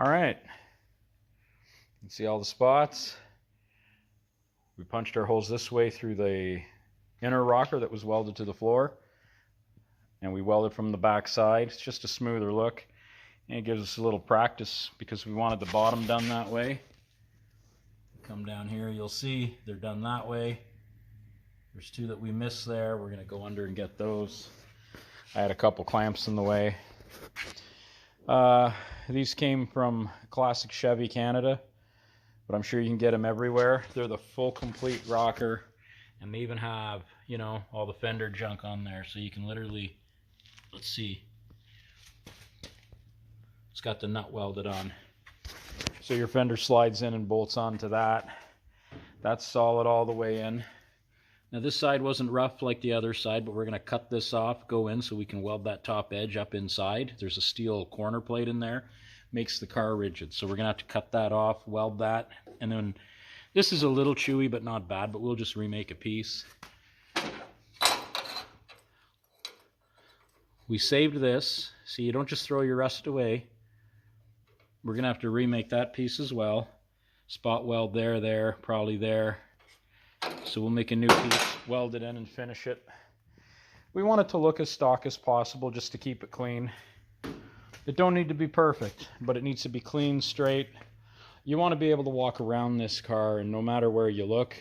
All right, you can see all the spots. We punched our holes this way through the inner rocker that was welded to the floor, and we welded from the back side. It's just a smoother look, and it gives us a little practice because we wanted the bottom done that way. Come down here, you'll see they're done that way. There's two that we missed there. We're going to go under and get those. I had a couple clamps in the way. These came from Classic Chevy Canada, but I'm sure you can get them everywhere. They're the full complete rocker, and they even have, you know, all the fender junk on there, so you can literally, let's see, it's got the nut welded on. So your fender slides in and bolts onto that. That's solid all the way in. Now this side wasn't rough like the other side, but we're going to cut this off, go in so we can weld that top edge up inside. There's a steel corner plate in there, makes the car rigid. So we're going to have to cut that off, weld that, and then this is a little chewy but not bad, but we'll just remake a piece. We saved this, so you don't just throw your rust away. We're going to have to remake that piece as well. Spot weld there, probably there. So we'll make a new piece, weld it in and finish it. We want it to look as stock as possible just to keep it clean. It don't need to be perfect, but it needs to be clean, straight. You want to be able to walk around this car, and no matter where you look,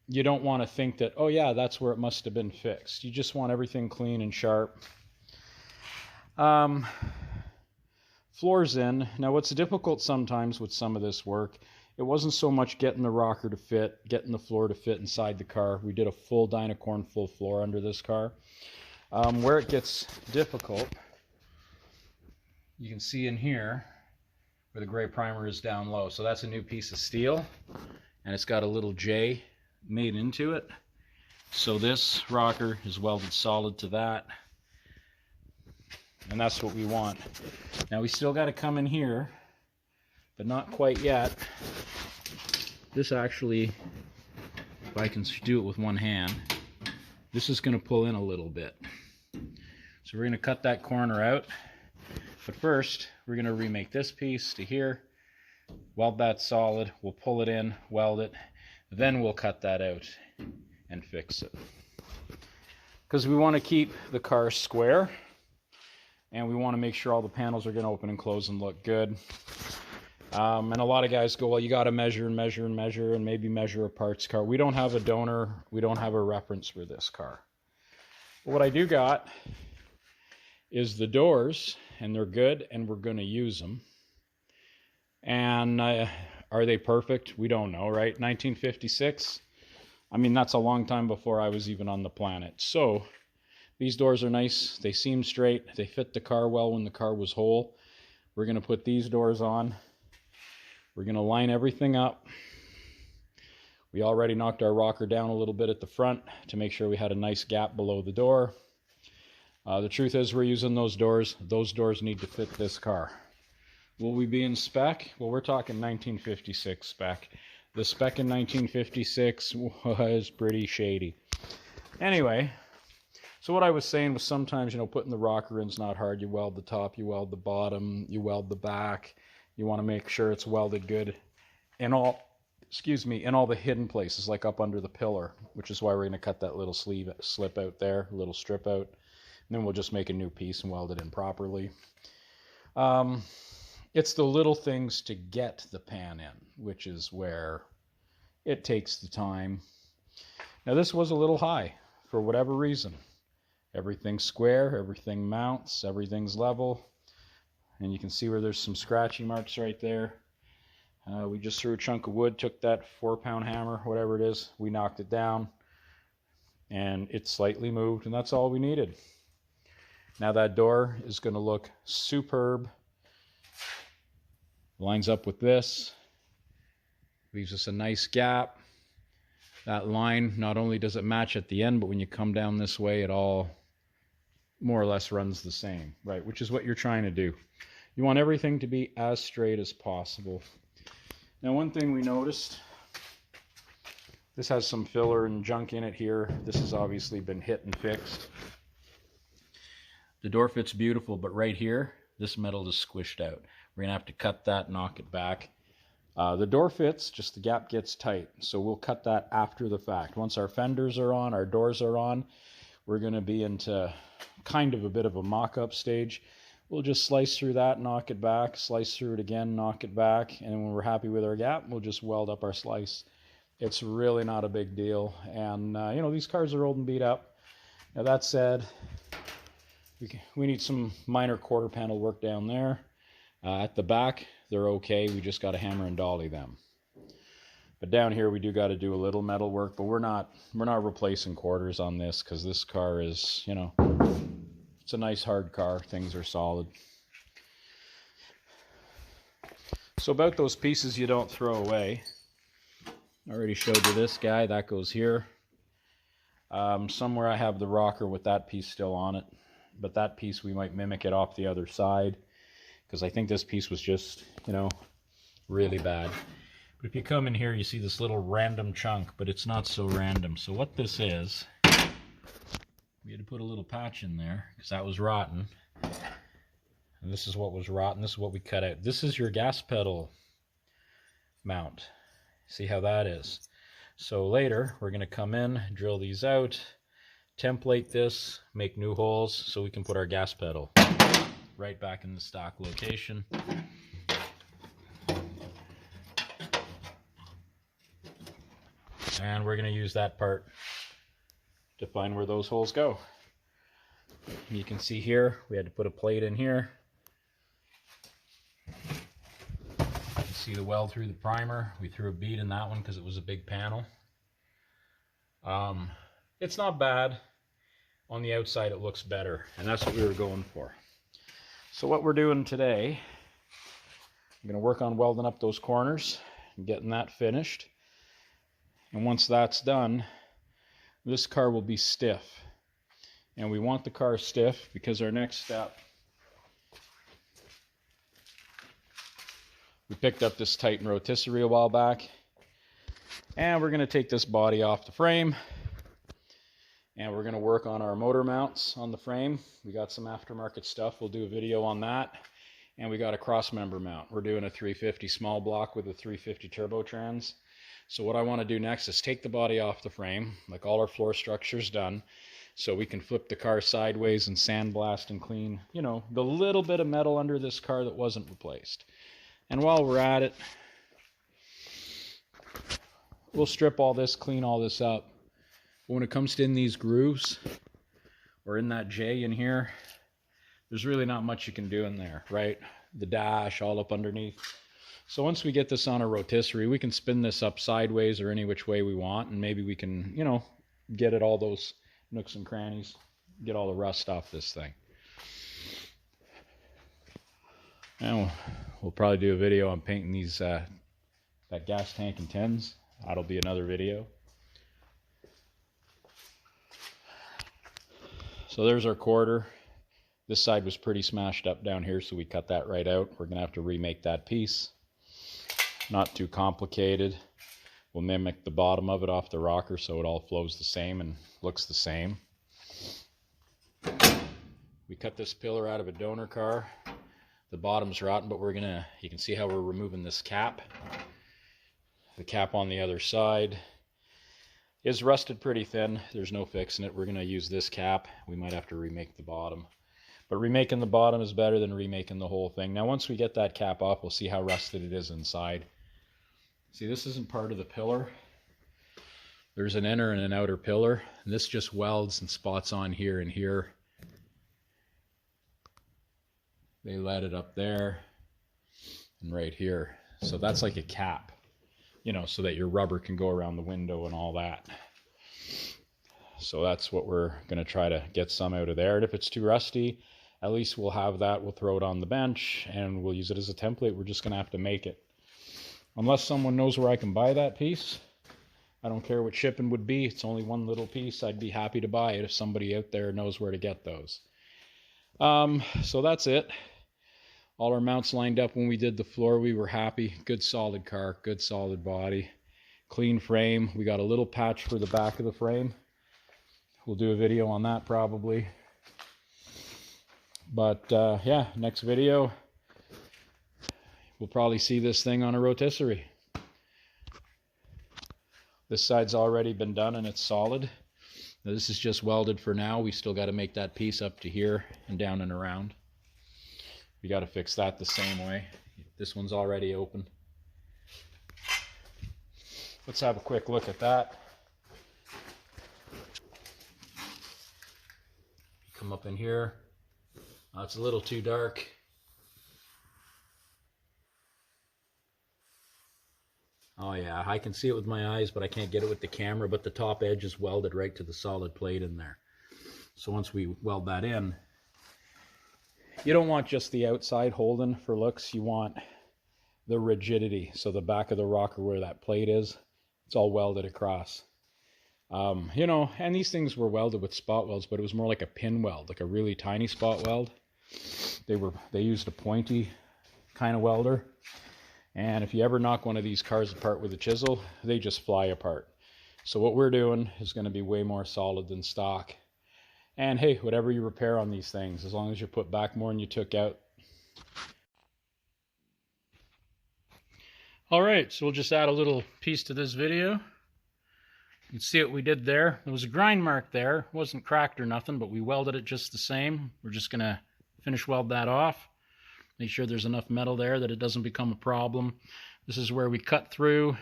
you don't want to think that, oh yeah, that's where it must have been fixed. You just want everything clean and sharp. Floors in. Now what's difficult sometimes with some of this work, it wasn't so much getting the rocker to fit, getting the floor to fit inside the car. We did a full Dynacorn full floor under this car. Where it gets difficult, you can see in here where the gray primer is down low. So that's a new piece of steel, and it's got a little J made into it. So this rocker is welded solid to that, and that's what we want. Now we still got to come in here, but not quite yet. This actually, if I can do it with one hand, this is going to pull in a little bit. So we're going to cut that corner out. But first, we're going to remake this piece to here, weld that solid, we'll pull it in, weld it, then we'll cut that out and fix it. Because we want to keep the car square, and we want to make sure all the panels are going to open and close and look good. And a lot of guys go, well, you got to measure and measure and measure and maybe measure a parts car. We don't have a donor. We don't have a reference for this car. But what I do got is the doors, and they're good, and we're going to use them. And are they perfect? We don't know, right? 1956? I mean, that's a long time before I was even on the planet. So these doors are nice. They seem straight. They fit the car well when the car was whole. We're going to put these doors on. We're going to line everything up. We already knocked our rocker down a little bit at the front to make sure we had a nice gap below the door. The truth is we're using those doors. Those doors need to fit this car. Will we be in spec? Well, we're talking 1956 spec. The spec in 1956 was pretty shady. Anyway, so what I was saying was sometimes, you know, putting the rocker in is not hard. You weld the top, you weld the bottom, you weld the back. You want to make sure it's welded good in all, in all the hidden places, like up under the pillar, which is why we're going to cut that little slip out there, a little strip out. And then we'll just make a new piece and weld it in properly. It's the little things to get the pan in, which is where it takes the time. Now this was a little high for whatever reason. Everything's square, everything mounts, everything's level. And you can see where there's some scratchy marks right there. We just threw a chunk of wood, took that 4-pound hammer, whatever it is, we knocked it down, and it slightly moved, and that's all we needed. Now that door is going to look superb. Lines up with this, leaves us a nice gap. That line, not only does it match at the end, but when you come down this way, it all more or less runs the same, right? Which is what you're trying to do. You want everything to be as straight as possible. Now, one thing we noticed, this has some filler and junk in it here. This has obviously been hit and fixed. The door fits beautiful, but right here, This metal is squished out. We're gonna have to cut that, knock it back. The door fits, just the gap gets tight. So we'll cut that after the fact. Once our fenders are on, our doors are on, we're gonna be into kind of a bit of a mock-up stage. We'll just slice through that, knock it back, slice through it again, knock it back, and when we're happy with our gap, we'll just weld up our slice. It's really not a big deal. And you know, these cars are old and beat up. Now that said, we need some minor quarter panel work down there. At the back, they're okay. We just got to hammer and dolly them. But down here, we do got to do a little metal work. But we're not replacing quarters on this because this car is, you know, it's a nice hard car. Things are solid. So about those pieces you don't throw away. I already showed you this guy. That goes here. Somewhere I have the rocker with that piece still on it. But that piece, we might mimic it off the other side. Because I think this piece was just, you know, really bad. But if you come in here, you see this little random chunk, but it's not so random. So what this is, we had to put a little patch in there because that was rotten. And this is what was rotten. This is what we cut out. This is your gas pedal mount. See how that is? So later, we're going to come in, drill these out, template this, make new holes so we can put our gas pedal right back in the stock location. And we're going to use that part to find where those holes go. You can see here, we had to put a plate in here. You can see the weld through the primer. We threw a bead in that one because it was a big panel. It's not bad. On the outside, it looks better, and that's what we were going for. So what we're doing today, I'm going to work on welding up those corners and getting that finished. And once that's done, this car will be stiff. And we want the car stiff because our next step, we picked up this Titan rotisserie a while back, and we're going to take this body off the frame. And we're going to work on our motor mounts on the frame. We got some aftermarket stuff. We'll do a video on that. And we got a cross member mount. We're doing a 350 small block with a 350 turbo trans. So what I want to do next is take the body off the frame, like all our floor structure's done, so we can flip the car sideways and sandblast and clean, you know, the little bit of metal under this car that wasn't replaced. And while we're at it, we'll strip all this, clean all this up. When it comes to in these grooves, or in that J in here, there's really not much you can do in there, right? The dash all up underneath. So once we get this on a rotisserie, we can spin this up sideways or any which way we want, and maybe we can, you know, get at all those nooks and crannies, get all the rust off this thing. And we'll probably do a video on painting these, that gas tank and tins. That'll be another video. So there's our quarter. This side was pretty smashed up down here, so we cut that right out. We're going to have to remake that piece. Not too complicated. We'll mimic the bottom of it off the rocker so it all flows the same and looks the same. We cut this pillar out of a donor car. The bottom's rotten, but we're going to, you can see how we're removing this cap. The cap on the other side is rusted pretty thin. There's no fixing it. We're going to use this cap. We might have to remake the bottom. But remaking the bottom is better than remaking the whole thing. Now once we get that cap off, we'll see how rusted it is inside. See, this isn't part of the pillar. There's an inner and an outer pillar. And this just welds and spots on here and here. They let it up there and right here. So that's like a cap, you know, so that your rubber can go around the window and all that. So that's what we're going to try to get some out of there. And if it's too rusty, at least we'll have that. We'll throw it on the bench and we'll use it as a template. We're just going to have to make it. Unless someone knows where I can buy that piece, I don't care what shipping would be. It's only one little piece. I'd be happy to buy it if somebody out there knows where to get those. So that's it. All our mounts lined up when we did the floor. We were happy. Good solid car, good solid body, clean frame. We got a little patch for the back of the frame. We'll do a video on that probably. But yeah, next video, we'll probably see this thing on a rotisserie. This side's already been done and it's solid. Now, this is just welded for now. We still got to make that piece up to here and down and around. We got to fix that the same way. This one's already open. Let's have a quick look at that. Come up in here. It's a little too dark. Oh yeah, I can see it with my eyes, but I can't get it with the camera, but the top edge is welded right to the solid plate in there. So once we weld that in, you don't want just the outside holding for looks, you want the rigidity. So the back of the rocker where that plate is, it's all welded across. You know, and these things were welded with spot welds, but it was more like a pin weld, like a really tiny spot weld. They used a pointy kind of welder. And if you ever knock one of these cars apart with a chisel, they just fly apart. So what we're doing is going to be way more solid than stock. And hey, whatever you repair on these things, as long as you put back more than you took out. All right, so we'll just add a little piece to this video. You can see what we did there. There was a grind mark there. It wasn't cracked or nothing, but we welded it just the same. We're just going to finish weld that off. Make sure there's enough metal there that it doesn't become a problem. This is where we cut through.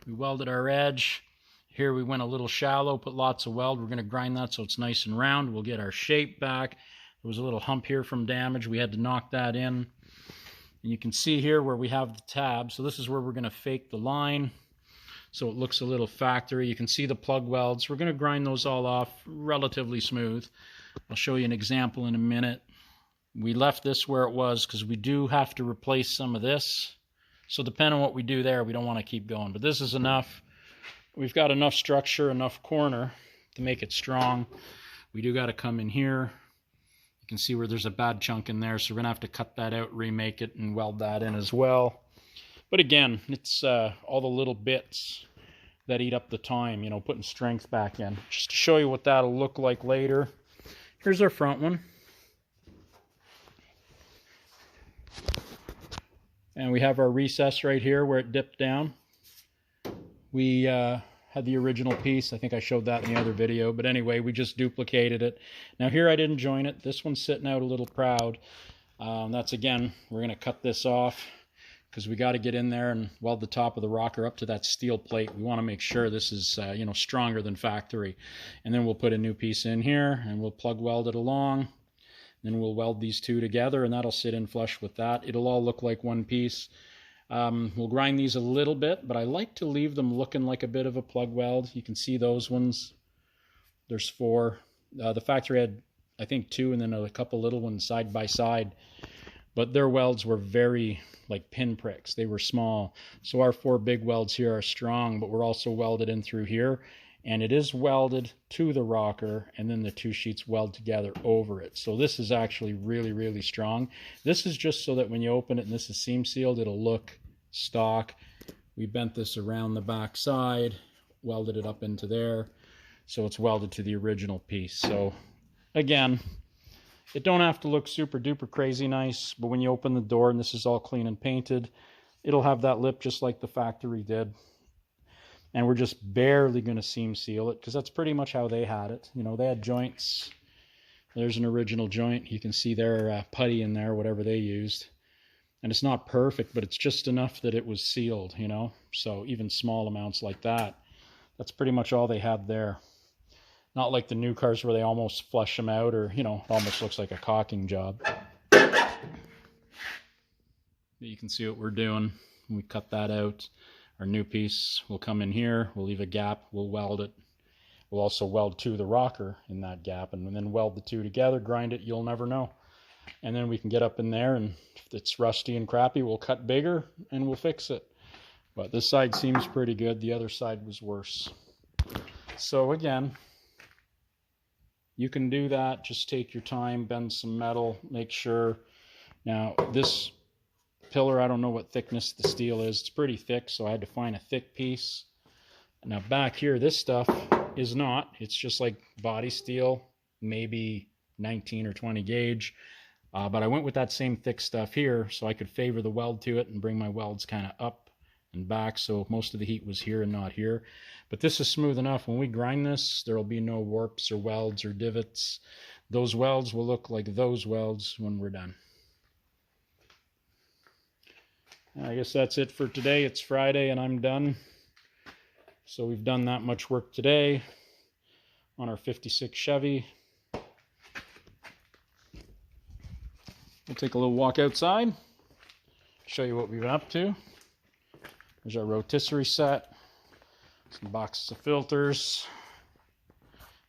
We welded our edge. Here we went a little shallow, put lots of weld. We're going to grind that so it's nice and round. We'll get our shape back. There was a little hump here from damage. We had to knock that in. And you can see here where we have the tab. So this is where we're going to fake the line so it looks a little factory. You can see the plug welds. We're going to grind those all off relatively smooth. I'll show you an example in a minute. We left this where it was because we do have to replace some of this. So depending on what we do there, we don't want to keep going. But this is enough. We've got enough structure, enough corner to make it strong. We do got to come in here. You can see where there's a bad chunk in there. So we're going to have to cut that out, remake it, and weld that in as well. But again, it's all the little bits that eat up the time, you know, putting strength back in. Just to show you what that'll look like later. Here's our front one. And we have our recess right here where it dipped down. We had the original piece. I think I showed that in the other video. But anyway, we just duplicated it. Now here I didn't join it. This one's sitting out a little proud. That's again, we're going to cut this off because we got to get in there and weld the top of the rocker up to that steel plate. We want to make sure this is you know, stronger than factory. And then we'll put a new piece in here and we'll plug weld it along. Then we'll weld these two together and that'll sit in flush with that. It'll all look like one piece. We'll grind these a little bit, but I like to leave them looking like a bit of a plug weld. You can see those ones. There's 4. The factory had, I think, 2 and then a couple little ones side by side. But their welds were very like pin pricks. They were small. So our 4 big welds here are strong, but we're also welded in through here. And it is welded to the rocker, and then the 2 sheets weld together over it. So this is actually really, really strong. This is just so that when you open it and this is seam sealed, it'll look stock. We bent this around the back side, welded it up into there, so it's welded to the original piece. So again, it don't have to look super duper crazy nice, but when you open the door and this is all clean and painted, it'll have that lip just like the factory did. And we're just barely going to seam seal it because that's pretty much how they had it. You know, they had joints. There's an original joint. You can see their putty in there, whatever they used. And it's not perfect, but it's just enough that it was sealed, you know. So even small amounts like that, that's pretty much all they had there. Not like the new cars where they almost flush them out or, you know, it almost looks like a caulking job. But you can see what we're doing. We cut that out. Our new piece will come in here, we'll leave a gap, we'll weld it. We'll also weld to the rocker in that gap and then weld the 2 together, grind it, you'll never know. And then we can get up in there and if it's rusty and crappy, we'll cut bigger and we'll fix it. But this side seems pretty good, the other side was worse. So again, you can do that, just take your time, bend some metal, make sure. Now this pillar, I don't know what thickness the steel is. It's pretty thick, so I had to find a thick piece. Now back here, this stuff is not. It's just like body steel, maybe 19 or 20 gauge. But I went with that same thick stuff here so I could favor the weld to it and bring my welds kind of up and back, so most of the heat was here and not here. But this is smooth enough. When we grind this, there will be no warps or welds or divots. Those welds will look like those welds when we're done. I guess that's it for today. It's Friday and I'm done. So we've done that much work today on our 56 Chevy. We'll take a little walk outside, show you what we've been up to. There's our rotisserie set, some boxes of filters.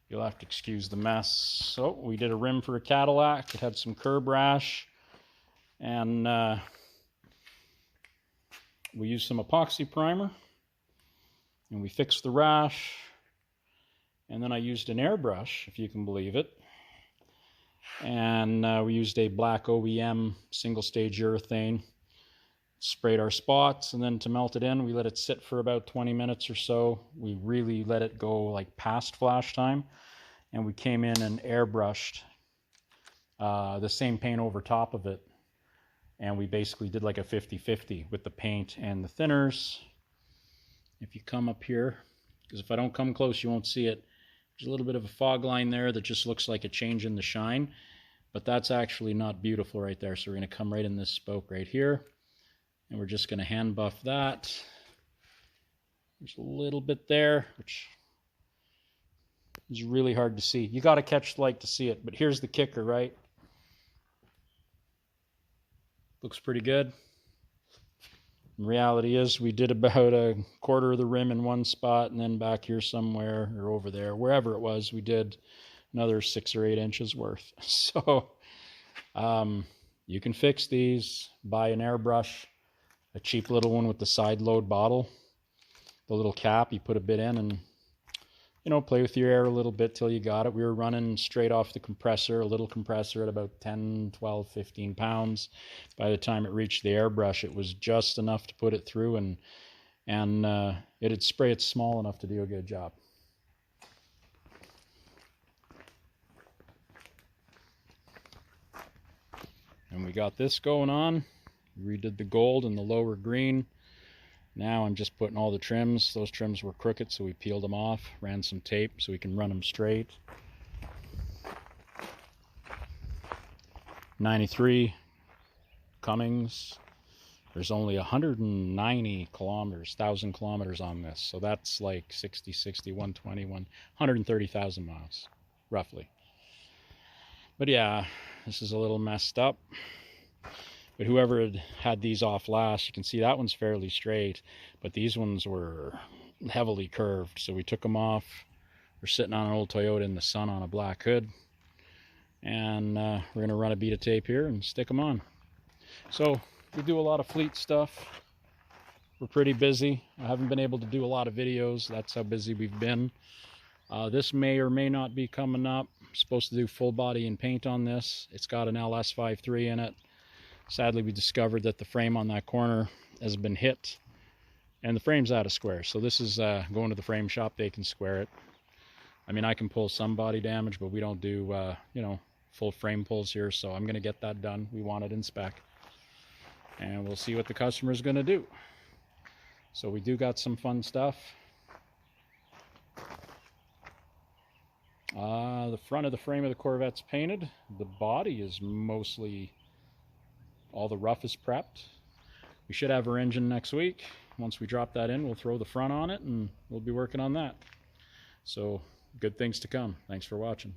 You'll have to excuse the mess. So we did a rim for a Cadillac. It had some curb rash, and we used some epoxy primer, and we fixed the rash. And then I used an airbrush, if you can believe it. And we used a black OEM single stage urethane, sprayed our spots, and then to melt it in, we let it sit for about 20 minutes or so. We really let it go like past flash time, and we came in and airbrushed the same paint over top of it, and we basically did like a 50-50 with the paint and the thinners. If you come up here, because if I don't come close you won't see it, there's a little bit of a fog line there that just looks like a change in the shine, but that's actually not beautiful right there. So we're going to come right in this spoke right here, and we're just going to hand buff that. There's a little bit there, which is really hard to see. You got to catch the light to see it, but here's the kicker, right? Looks pretty good. The reality is we did about a quarter of the rim in one spot, and then back here somewhere or over there, wherever it was, we did another 6 or 8 inches worth. So you can fix these. Buy an airbrush, a cheap little one with the side load bottle, the little cap, you put a bit in and, you know, play with your air a little bit till you got it. We were running straight off the compressor, a little compressor at about 10, 12, 15 pounds. By the time it reached the airbrush, it was just enough to put it through, and it'd spray it small enough to do a good job. And we got this going on. We redid the gold and the lower green. Now I'm just putting all the trims. Those trims were crooked, so we peeled them off, ran some tape so we can run them straight. 93 Cummins. There's only 190 kilometers, 1,000 kilometers on this. So that's like 60, 60, 120, 130,000 miles, roughly. But yeah, this is a little messed up. But whoever had these off last, you can see that one's fairly straight, but these ones were heavily curved. So we took them off. We're sitting on an old Toyota in the sun on a black hood. And we're going to run a bead of tape here and stick them on. So we do a lot of fleet stuff. We're pretty busy. I haven't been able to do a lot of videos. That's how busy we've been. This may or may not be coming up. I'm supposed to do full body and paint on this. It's got an LS53 in it. Sadly, we discovered that the frame on that corner has been hit, and the frame's out of square. So this is going to the frame shop. They can square it. I mean, I can pull some body damage, but we don't do, you know, full frame pulls here. So I'm going to get that done. We want it in spec, and we'll see what the customer's going to do. So we do got some fun stuff. The front of the frame of the Corvette's painted. The body is mostly, all the rough is prepped. We should have our engine next week. Once we drop that in, we'll throw the front on it, and we'll be working on that. So good things to come. Thanks for watching.